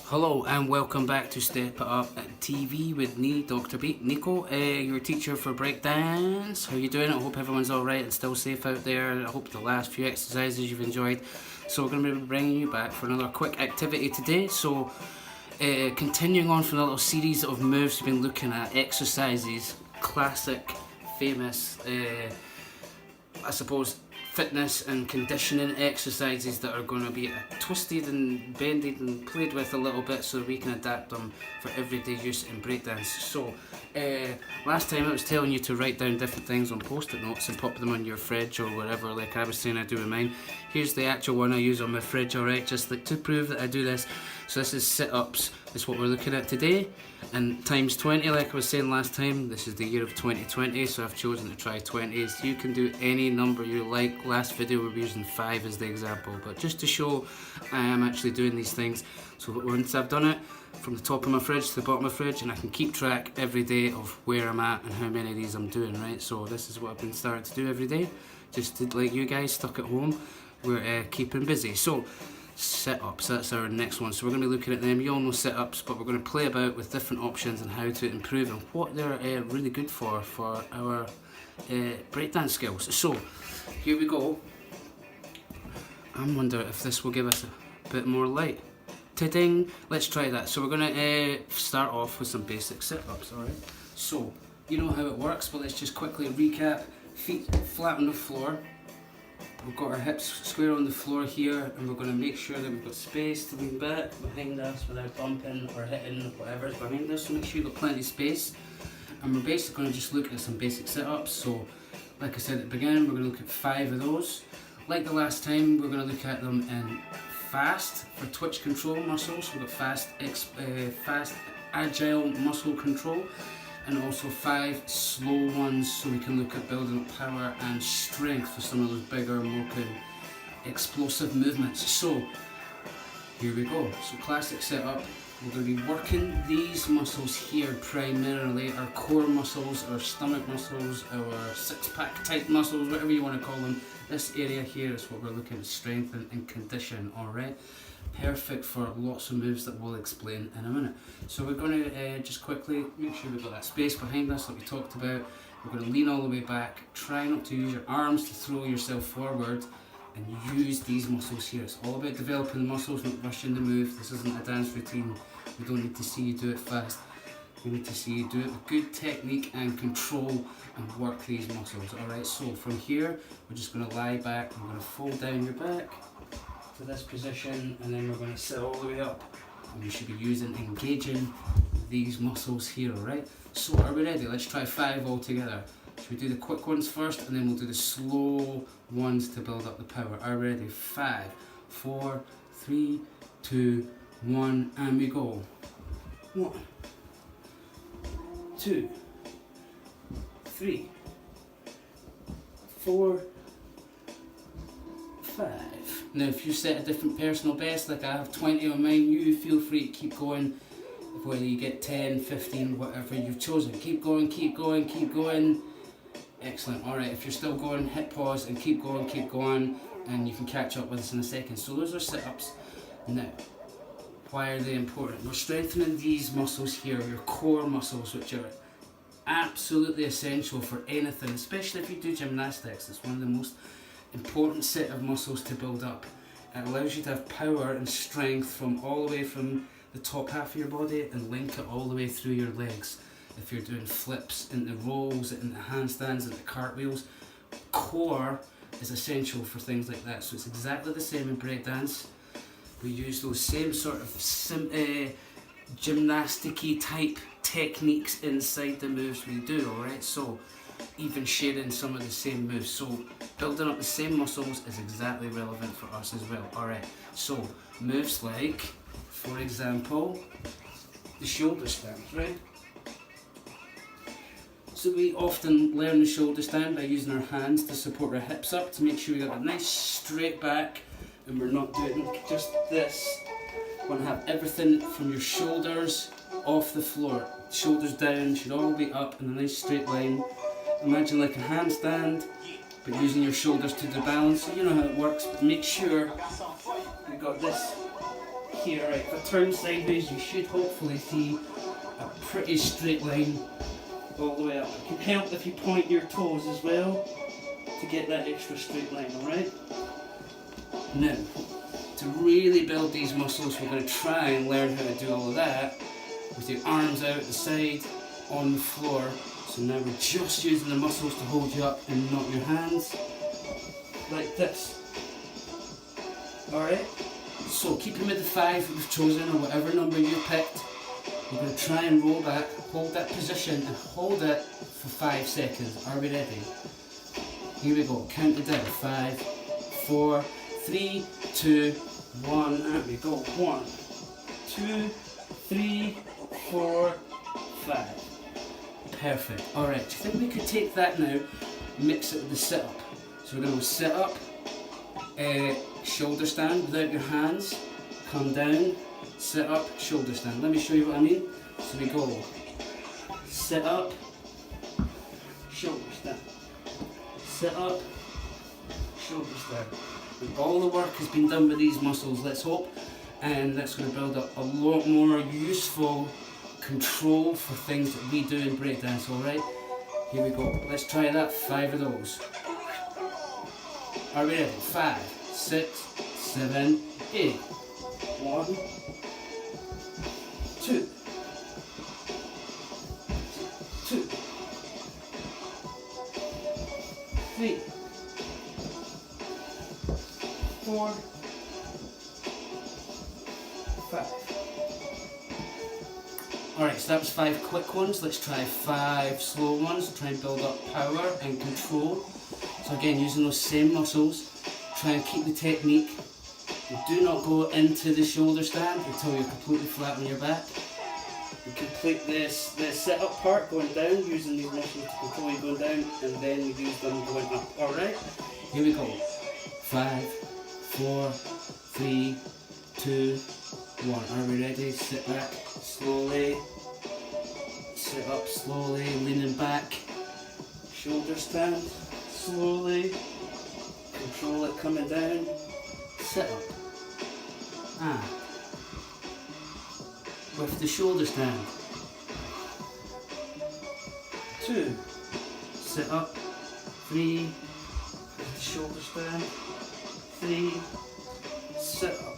Hello and welcome back to Step It Up TV with me, Dr.Beat, Nico, your teacher for breakdance. How you doing? I hope everyone's alright and still safe out there. I hope the last few exercises you've enjoyed. So we're going to be bringing you back for another quick activity today. So continuing on from the little series of moves we've been looking at, exercises, classic, famous, I suppose, fitness and conditioning exercises that are going to be twisted and bended and played with a little bit so we can adapt them for everyday use in breakdance. So last time I was telling you to write down different things on post-it notes and pop them on your fridge or wherever, like I was saying I do with mine. Here's the actual one I use on my fridge, alright, just like to prove that I do this. So this is sit-ups, is what we're looking at today, and times 20 like I was saying last time. This is the year of 2020, so I've chosen to try 20s. You can do any number you like. Last video we were using 5 as the example, but just to show I am actually doing these things. So once I've done it, from the top of my fridge to the bottom of my fridge, and I can keep track every day of where I'm at and how many of these I'm doing, right? So this is what I've been starting to do every day, just to, like you guys stuck at home, we're keeping busy. So sit-ups, that's our next one. So we're going to be looking at them. You all know sit-ups, but we're going to play about with different options and how to improve and what they're really good for our breakdance skills. So here we go. I'm wondering if this will give us a bit more light. Ta-ding! Let's try that. So we're going to start off with some basic sit-ups, alright? So, you know how it works, but let's just quickly recap. Feet flat on the floor. We've got our hips square on the floor here, and we're going to make sure that we've got space to lean back behind us without bumping or hitting whatever's behind us. So make sure you've got plenty of space. And we're basically going to just look at some basic sit-ups. So, like I said at the beginning, we're going to look at 5 of those. Like the last time, we're going to look at them in fast for twitch control muscles. We've got fast agile muscle control, and also 5 slow ones so we can look at building up power and strength for some of those bigger, more kind of explosive movements. So here we go. So classic setup. We're going to be working these muscles here primarily, our core muscles, our stomach muscles, our six-pack type muscles, whatever you want to call them. This area here is what we're looking to strengthen and condition, alright? Perfect for lots of moves that we'll explain in a minute. So we're going to just quickly make sure we've got that space behind us that we talked about. We're going to lean all the way back, try not to use your arms to throw yourself forward, and use these muscles here. It's all about developing the muscles, not rushing the move. This isn't a dance routine. We don't need to see you do it fast. We need to see you do it with good technique and control and work these muscles. Alright, so from here, we're just going to lie back. I'm going to fold down your back to this position, and then we're going to sit all the way up. And we should be engaging these muscles here, alright? So are we ready? Let's try 5 all together. Should we do the quick ones first, and then we'll do the slow ones to build up the power? Are we ready? 5, 4, 3, 2, 1, and we go. 1, 2, 3, 4, 5. Now if you set a different personal best, like I have 20 on mine, you feel free to keep going. Whether you get 10, 15, whatever you've chosen. Keep going, keep going, keep going. Excellent. Alright, if you're still going, hit pause and keep going, and you can catch up with us in a second. So those are sit-ups. Now, why are they important? We're strengthening these muscles here, your core muscles, which are absolutely essential for anything, especially if you do gymnastics. It's one of the most important set of muscles to build up. It allows you to have power and strength from all the way from the top half of your body and link it all the way through your legs. If you're doing flips, into rolls, into handstands, into cartwheels, core is essential for things like that. So it's exactly the same in breakdance. We use those same sort of gymnastic-y type techniques inside the moves we do, alright? So even sharing some of the same moves. So building up the same muscles is exactly relevant for us as well, alright? So moves like, for example, the shoulder stand, right? So we often learn the shoulder stand by using our hands to support our hips up to make sure we got a nice straight back, and we're not doing just this. We want to have everything from your shoulders off the floor. Shoulders down should all be up in a nice straight line. Imagine like a handstand, but using your shoulders to do balance. So you know how it works, but make sure you got this here. Right, if I turn sideways, you should hopefully see a pretty straight line all the way up. It can help if you point your toes as well to get that extra straight line, alright? Now, to really build these muscles, we're going to try and learn how to do all of that with your arms out the side on the floor. So now we're just using the muscles to hold you up and not your hands, like this. Alright? So keeping with the 5 that we've chosen, or whatever number you picked, we're going to try and roll back, hold that position and hold it for 5 seconds. Are we ready? Here we go, count it down. 5, 4, 3, 2, 1, and we go. 1, 2, 3, 4, 5. Perfect. Alright, do you think we could take that now, mix it with the sit-up? So we're going to sit up, shoulder stand without your hands, come down, sit up, shoulder stand. Let me show you what I mean. So we go, sit up, shoulder stand, sit up, shoulder stand. And all the work has been done with these muscles, let's hope, and that's going to build up a lot more useful control for things that we do in breakdance, alright? Here we go, let's try that, 5 of those. Are we ready? 5, 6, 7, 8. 1, 2, 2, 3, 4, 5. Alright, so that was 5 quick ones. Let's try 5 slow ones. Try and build up power and control. So again, using those same muscles, try and keep the technique. Do not go into the shoulder stand until you're completely flat on your back. You complete this sit-up part going down, using these muscles to control you going down, and then you use them going up. Alright, here we go. 5, 4, 3, 2, 1. Are we ready? Sit back slowly. Sit up slowly, leaning back. Shoulder stand slowly. Control it coming down. Sit up. With the shoulder stand. 2. Sit up. 3. With the shoulder stand. 3. Sit up.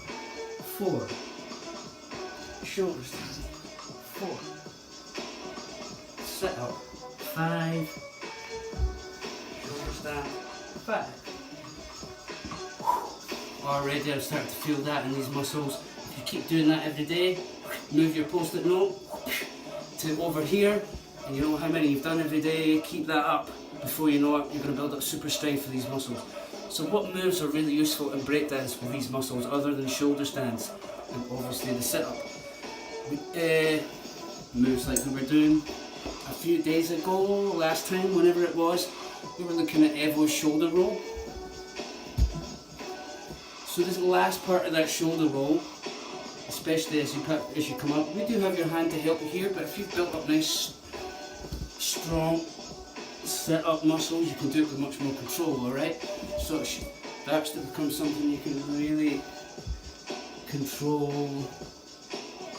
4. Shoulder stand. 4. Sit up. 5. Shoulder stand. 5. Already I'm starting to feel that in these muscles. If you keep doing that every day, move your post-it note to over here, and you know how many you've done every day. Keep that up. Before you know it, you're going to build up super strength for these muscles. So what moves are really useful in breakdance for these muscles other than shoulder stands and obviously the sit-up? Moves like we were doing a few days ago, last time, whenever it was, we were looking at Evo's shoulder roll. So this last part of that shoulder roll, especially as you come up, we do have your hand to help you here, but if you've built up nice, strong sit-up muscles, you can do it with much more control, alright? So that actually becomes something you can really control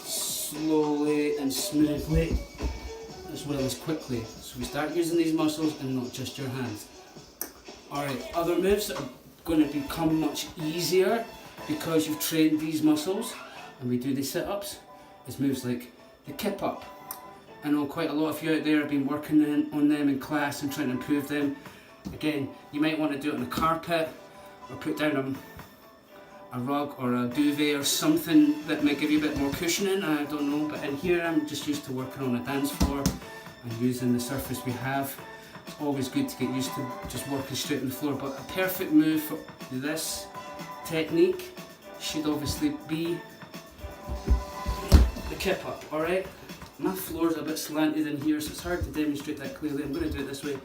slowly and smoothly, as well as quickly. So we start using these muscles and not just your hands. Alright, other moves that are going to become much easier because you've trained these muscles and we do the sit-ups is moves like the kip up. I know quite a lot of you out there have been working on them in class and trying to improve them. Again, you might want to do it on a carpet or put down a rug or a duvet or something that might give you a bit more cushioning, I don't know, but in here I'm just used to working on a dance floor and using the surface we have. It's always good to get used to just working straight on the floor, but a perfect move for this technique should obviously be the kip up, alright? My floor is a bit slanted in here, so it's hard to demonstrate that clearly. I'm going to do it this way.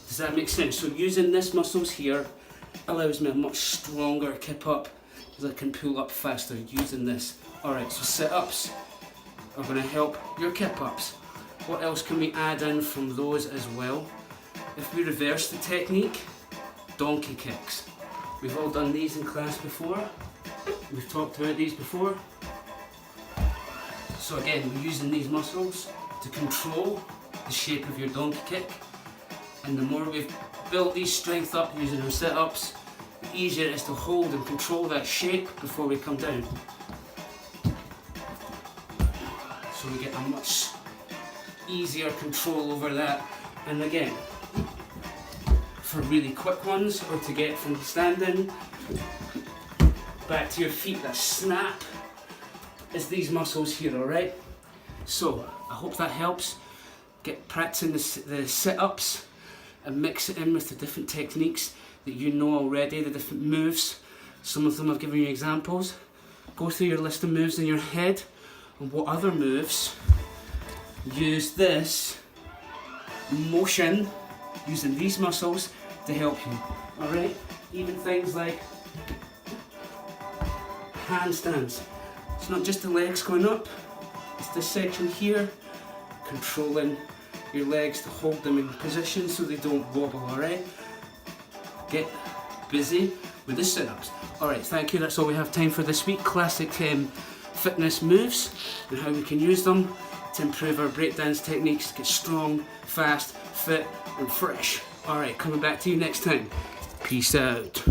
Does that make sense? So using this muscles here allows me a much stronger kip up because I can pull up faster using this. Alright, so sit-ups are going to help your kip ups. What else can we add in from those as well? If we reverse the technique, donkey kicks. We've all done these in class before. We've talked about these before. So again, we're using these muscles to control the shape of your donkey kick. And the more we've built these strength up using our sit-ups, the easier it is to hold and control that shape before we come down. So we get a much easier control over that. And again, for really quick ones, or to get from standing back to your feet, that snap is these muscles here, alright? So, I hope that helps. Get practicing the sit-ups and mix it in with the different techniques that you know already, the different moves. Some of them I've given you examples. Go through your list of moves in your head and what other moves use this motion, using these muscles to help you, alright? Even things like handstands. It's not just the legs going up, it's this section here, controlling your legs to hold them in position so they don't wobble, alright? Get busy with the sit-ups. Alright, thank you, that's all we have time for this week. Classic fitness moves and how we can use them to improve our breakdance techniques, get strong, fast, fit and fresh. Alright, coming back to you next time. Peace out.